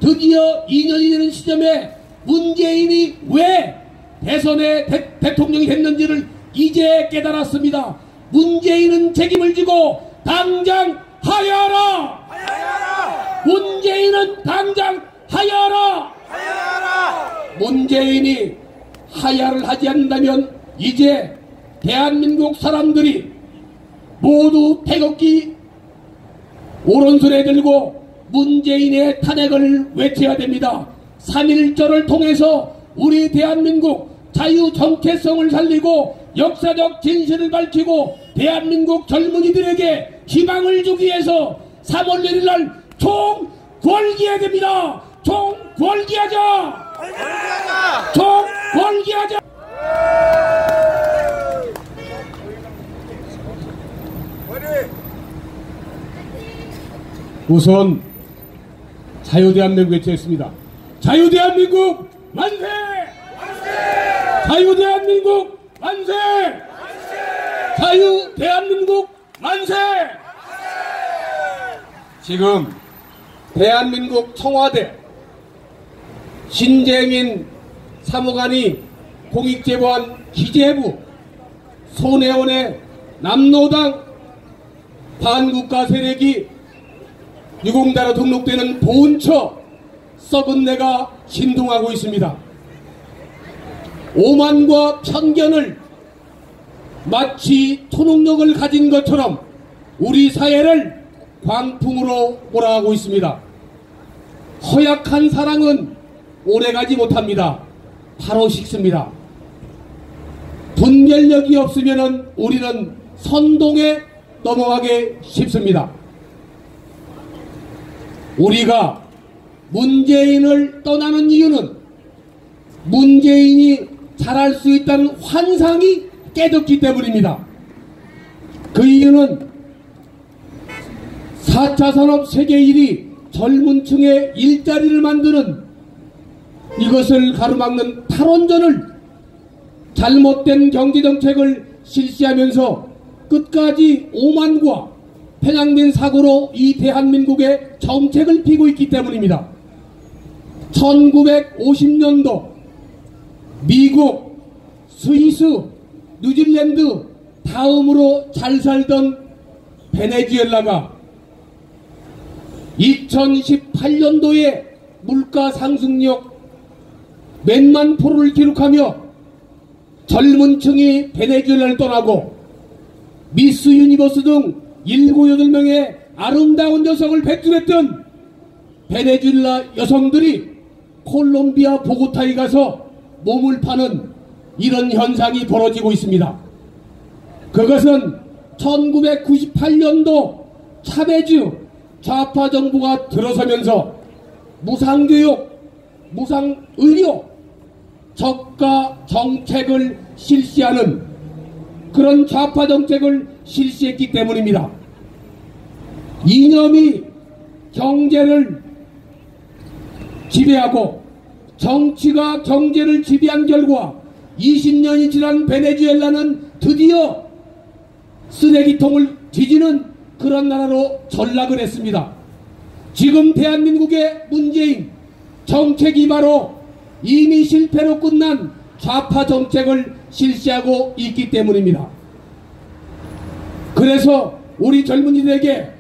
드디어 2년이 되는 시점에 문재인이 왜 대선의 대통령이 됐는지를 이제 깨달았습니다. 문재인은 책임을 지고 당장 하야하라! 하야하라! 문재인은 당장 하야하라! 하야하라! 문재인이 하야를 하지 않는다면 이제 대한민국 사람들이 모두 태극기 오른손에 들고 문재인의 탄핵을 외쳐야 됩니다. 3.1절을 통해서 우리 대한민국 자유 정체성을 살리고 역사적 진실을 밝히고 대한민국 젊은이들에게 희망을 주기 위해서 3월 1일 날 총궐기해야 됩니다. 총궐기하자! 총궐기하자! 우선 자유대한민국 외치겠습니다. 자유대한민국 만세! 만세! 자유대한민국 만세! 만세! 자유대한민국 만세! 만세! 지금 대한민국 청와대 신재민 사무관이 공익제보한 기재부 손혜원의 남노당 반국가 세력이 유공자로 등록되는 보훈처 썩은 내가 신동하고 있습니다. 오만과 편견을 마치 초능력을 가진 것처럼 우리 사회를 광풍으로 몰아가고 있습니다. 허약한 사랑은 오래가지 못합니다. 바로 식습니다. 분별력이 없으면 우리는 선동에 넘어가기 쉽습니다. 우리가 문재인을 떠나는 이유는 문재인이 잘할 수 있다는 환상이 깨졌기 때문입니다. 그 이유는 4차 산업 세계 1위 젊은 층의 일자리를 만드는 이것을 가로막는 탈원전을 잘못된 경제정책을 실시하면서 끝까지 오만과 편향된 사고로 이 대한민국의 정책을 피고 있기 때문입니다. 1950년도 미국, 스위스, 뉴질랜드 다음으로 잘 살던 베네수엘라가 2018년도에 물가 상승력 몇만 %를 기록하며 젊은 층이 베네수엘라를 떠나고 미스 유니버스 등 7, 8명의 아름다운 녀석을 배출했던 베네수엘라 여성들이 콜롬비아 보고타에 가서 몸을 파는 이런 현상이 벌어지고 있습니다. 그것은 1998년도 차베즈 좌파 정부가 들어서면서 무상교육, 무상의료, 저가 정책을 실시하는 그런 좌파 정책을 실시했기 때문입니다. 이념이 경제를 지배하고 정치가 경제를 지배한 결과 20년이 지난 베네수엘라는 드디어 쓰레기통을 뒤지는 그런 나라로 전락을 했습니다. 지금 대한민국의 문재인 정책이 바로 이미 실패로 끝난 좌파 정책을 실시하고 있기 때문입니다. 그래서 우리 젊은이들에게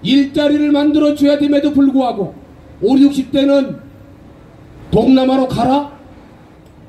일자리를 만들어줘야 됨에도 불구하고 5, 60대는 동남아로 가라?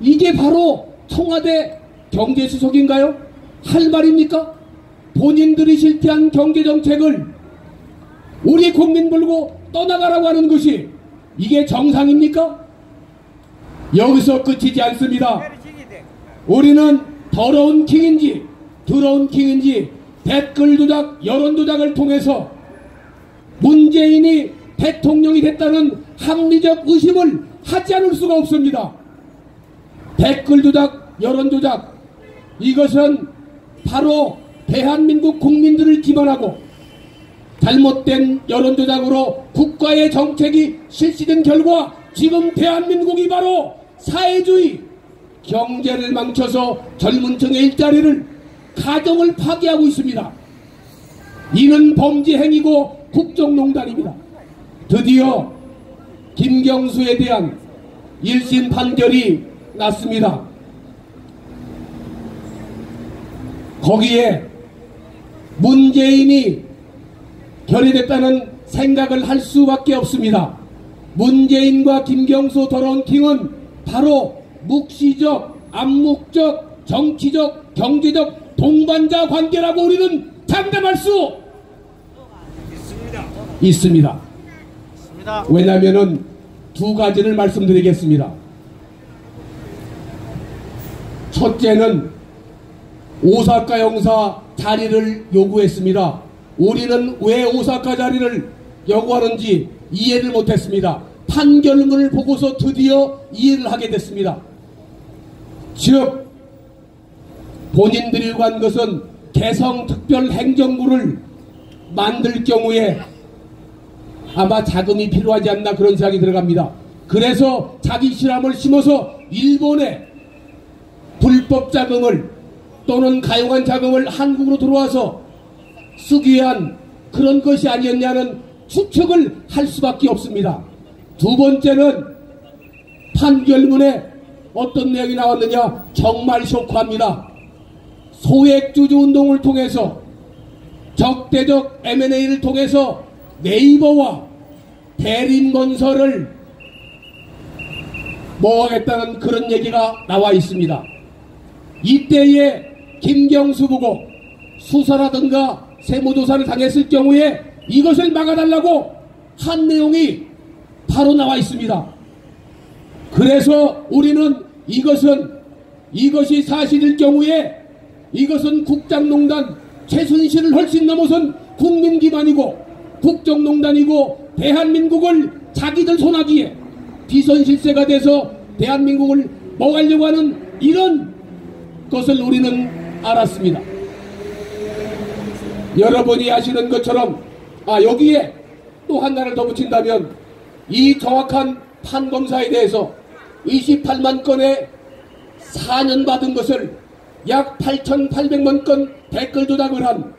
이게 바로 청와대 경제수석인가요? 할 말입니까? 본인들이 실패한 경제정책을 우리 국민 불고 떠나가라고 하는 것이 이게 정상입니까? 여기서 끝이지 않습니다. 우리는 더러운 킹인지 더러운 킹인지 댓글 조작, 여론 조작을 통해서 문재인이 대통령이 됐다는 합리적 의심을 하지 않을 수가 없습니다. 댓글 조작, 여론 조작, 이것은 바로 대한민국 국민들을 기만하고 잘못된 여론 조작으로 국가의 정책이 실시된 결과 지금 대한민국이 바로 사회주의, 경제를 망쳐서 젊은 층의 일자리를, 가정을 파괴하고 있습니다. 이는 범죄 행위고 국정농단입니다. 드디어 김경수에 대한 1심 판결이 났습니다. 거기에 문재인이 결의됐다는 생각을 할 수밖에 없습니다. 문재인과 김경수 더러운킹은 바로 묵시적, 암묵적, 정치적, 경제적 동반자 관계라고 우리는 장담할 수 있습니다. 왜냐하면 두 가지를 말씀드리겠습니다. 첫째는 오사카 형사 자리를 요구했습니다. 우리는 왜 오사카 자리를 요구하는지 이해를 못했습니다. 판결문을 보고서 드디어 이해를 하게 됐습니다. 즉 본인들이 간 것은 개성특별행정구를 만들 경우에 아마 자금이 필요하지 않나 그런 생각이 들어갑니다. 그래서 자기 실험을 심어서 일본에 불법 자금을 또는 가용한 자금을 한국으로 들어와서 쓰기 위한 그런 것이 아니었냐는 추측을 할 수밖에 없습니다. 두 번째는 판결문에 어떤 내용이 나왔느냐, 정말 쇼크합니다. 소액주주 운동을 통해서 적대적 M&A를 통해서 네이버와 대림건설을 모으겠다는 그런 얘기가 나와 있습니다. 이때에 김경수 보고 수사라든가 세무조사를 당했을 경우에 이것을 막아달라고 한 내용이 바로 나와 있습니다. 그래서 우리는 이것이 사실일 경우에 이것은 국장농단 최순실을 훨씬 넘어선 국민기관이고 국정농단이고 대한민국을 자기들 손아귀에 비선실세가 돼서 대한민국을 먹으려고 하는 이런 것을 우리는 알았습니다. 여러분이 아시는 것처럼 여기에 또 하나를 더 붙인다면 이 정확한 판검사에 대해서 28만 건의 4년 받은 것을 약 8,800만 건 댓글 조작을 한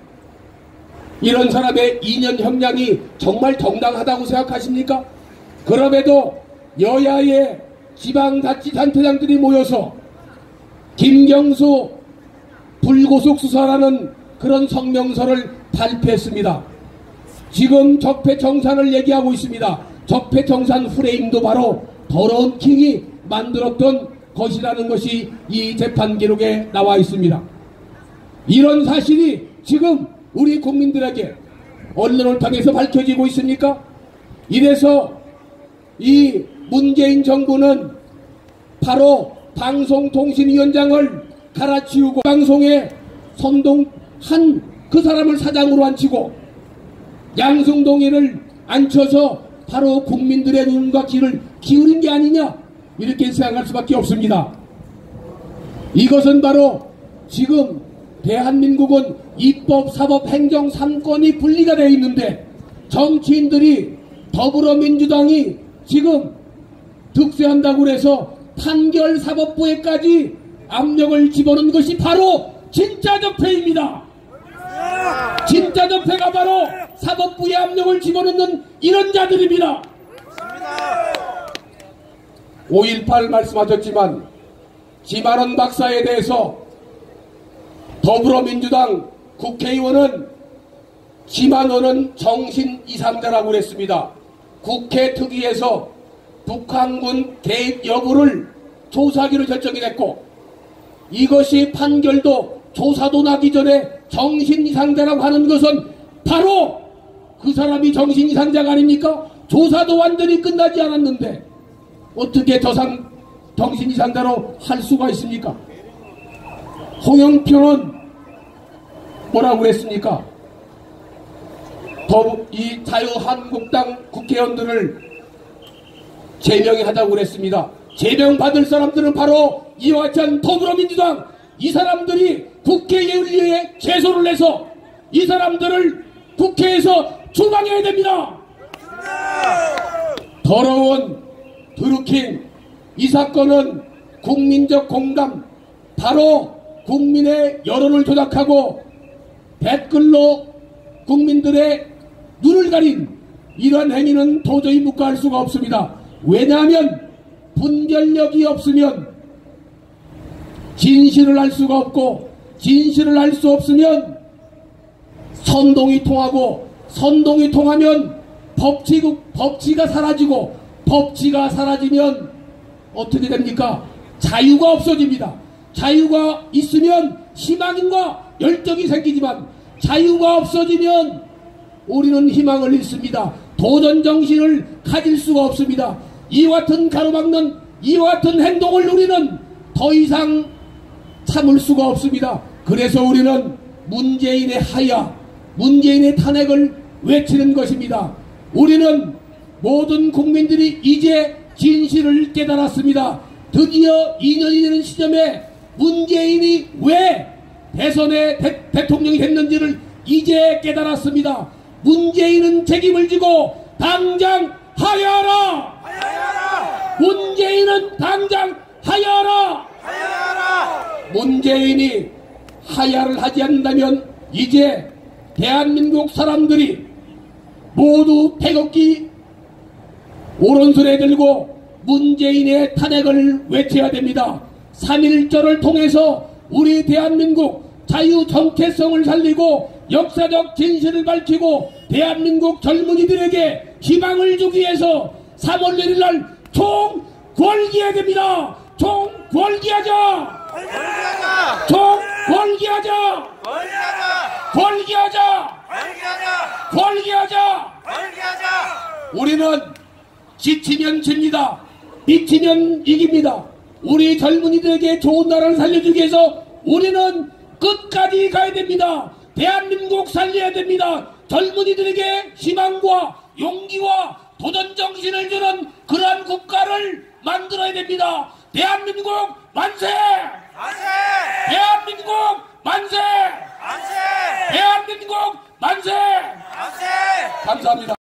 이런 사람의 2년 형량이 정말 정당하다고 생각하십니까? 그럼에도 여야의 지방자치단체장들이 모여서 김경수 불구속 수사라는 그런 성명서를 발표했습니다. 지금 적폐청산을 얘기하고 있습니다. 적폐청산 프레임도 바로 더러운 킹이 만들었던 것이라는 것이 이 재판 기록에 나와 있습니다. 이런 사실이 지금 우리 국민들에게 언론을 통해서 밝혀지고 있습니까? 이래서 이 문재인 정부는 바로 방송통신위원장을 갈아치우고 방송에 선동한 그 사람을 사장으로 앉히고 양승동이를 앉혀서 바로 국민들의 눈과 귀를 기울인 게 아니냐 이렇게 생각할 수밖에 없습니다. 이것은 바로 지금 대한민국은 입법, 사법, 행정 3권이 분리가 되어 있는데 정치인들이 더불어민주당이 지금 득세한다고 해서 판결사법부에까지 압력을 집어넣은 것이 바로 진짜 적폐입니다. 진짜 적폐가 바로 사법부에 압력을 집어넣는 이런 자들입니다. 5.18 말씀하셨지만 지만원 박사에 대해서 더불어민주당 국회의원은 지만원은 정신 이상자라고 그랬습니다. 국회 특위에서 북한군 개입 여부를 조사하기로 결정이 됐고 이것이 판결도 조사도 나기 전에 정신 이상자라고 하는 것은 바로 그 사람이 정신 이상자가 아닙니까? 조사도 완전히 끝나지 않았는데 어떻게 정신 이상자로 할 수가 있습니까? 홍영표는 뭐라고 그랬습니까? 이 자유한국당 국회의원들을 제명하자고 그랬습니다. 제명받을 사람들은 바로 이와 같이 한 더불어민주당 이 사람들이 국회의원리에 제소를 해서 이 사람들을 국회에서 추방해야 됩니다. 더러운 드루킹 이 사건은 국민적 공감 바로 국민의 여론을 조작하고 댓글로 국민들의 눈을 가린 이러한 행위는 도저히 묵과할 수가 없습니다. 왜냐하면 분별력이 없으면 진실을 알 수가 없고, 진실을 알 수 없으면 선동이 통하고, 선동이 통하면 법치가 사라지고, 법치가 사라지면 어떻게 됩니까? 자유가 없어집니다. 자유가 있으면 희망과 열정이 생기지만 자유가 없어지면 우리는 희망을 잃습니다. 도전정신을 가질 수가 없습니다. 이와 같은 가로막는 이와 같은 행동을 우리는 더 이상 참을 수가 없습니다. 그래서 우리는 문재인의 하야, 문재인의 탄핵을 외치는 것입니다. 우리는 모든 국민들이 이제 진실을 깨달았습니다. 드디어 2년이 되는 시점에 문재인이 왜 대선의 대통령이 됐는지를 이제 깨달았습니다. 문재인은 책임을 지고 당장 하야하라! 하야하라! 문재인은 당장 하야하라! 하야하라! 문재인이 하야를 하지 않는다면 이제 대한민국 사람들이 모두 태극기 오른손에 들고 문재인의 탄핵을 외쳐야 됩니다. 3.1절을 통해서 우리 대한민국 자유 정체성을 살리고 역사적 진실을 밝히고 대한민국 젊은이들에게 희망을 주기 위해서 3월 1일 날 총궐기해야 됩니다. 총궐기하자! 총궐기하자! 권기하자! 우리는 지치면 집니다. 미치면 이깁니다. 우리 젊은이들에게 좋은 나라를 살려주기 위해서 우리는 끝까지 가야 됩니다. 대한민국 살려야 됩니다. 젊은이들에게 희망과 용기와 도전정신을 주는 그러한 국가를 만들어야 됩니다. 대한민국 만세! 만세! 대한민국 만세! 만세! 대한민국 만세! 만세! 감사합니다.